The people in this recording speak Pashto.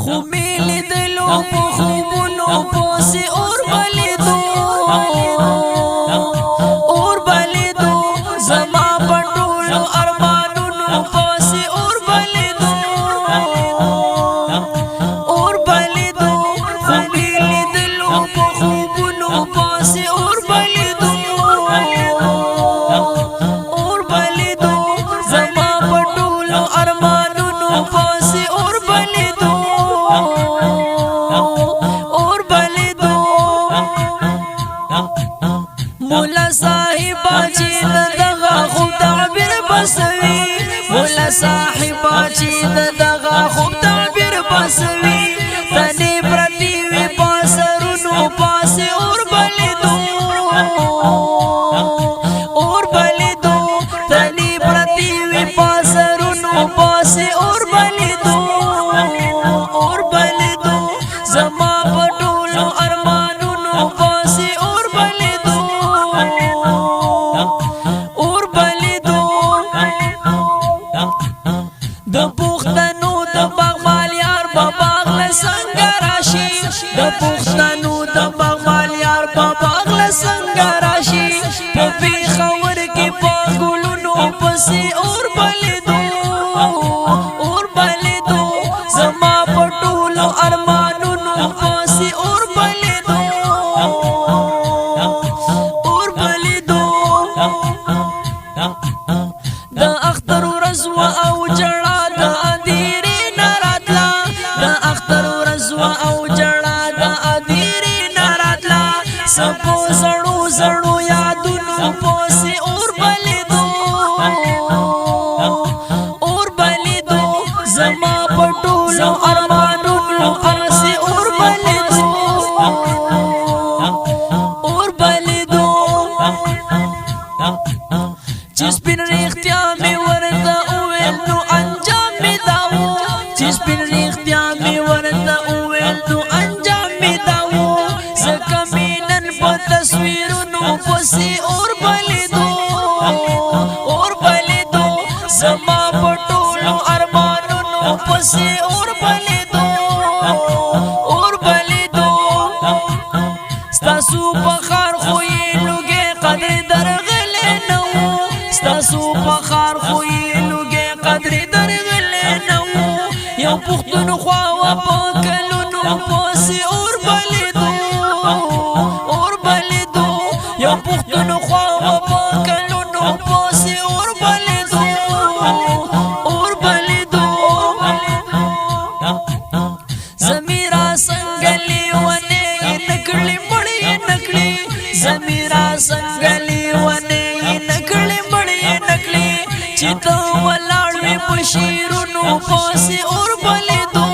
خو میلی دلو پو خوبونو پوسی اور بلیدو اور بلیدو زما پټولو ارمانونو پوسی اور بلیدو اور بلیدو خو میلی دلو پو خوبونو پوسی اور بلیدو اور بلیدو زما پټولو ارمانونو پوسی اور بلیدو مولا صاحبا چی دغا خوب تعبیر بسوی مولا صاحبا چی دغا خوب تعبیر بسوی تنی پرتیوی پاسرونو پاسی اور بلیدو تنی پرتیوی پاسرونو پاسی اور بلیدو زما پټولو ارمانونو پاسی اور بلیدو د پښتنو د باغمال یار په باغ له څنګه راشي د پښتنو د باغمال یار په باغ له څنګه راشي په پېښور کې په ګلونو پسې اور بلیدو زما په ټولو ارمانونو پسې اور بلیدو د اختر ورځ وه او جړا د اندېرې نه راتله د اختر ورځ وه او جړا د اندېرې نه راتله سپو زړو زړو یادونو پسې اور بلیدو زما په ټولو ارمانونو پسې اور بلیدو چې سپین رښتیا مې ورته وویل نو انجام مې دا و چې سپین رښتیا مې ورته وویل نو انجام مې دا و ځکه مې نن په تصویرونو پسې اور بلیدو زما په ټولو ارمانونو پسې اور بلیدو ستاسو په ښار خو یې لوګې قدرې درغلی نه و ستاسو په ښار خو یې لوګې قدرې درغلی نه و یو پښتونخوا وه په کلونو پسې اور بلیدو یو پښتونخوا وه په کلونو پسې اور بلیدو زمیرا څنګه لیونې یې نکړې مړې نکړې زمیرا څنګه لیونې یې نکړې مړې نکړې چې ته ولاړ وې په شعرونو پسې اور بلیدو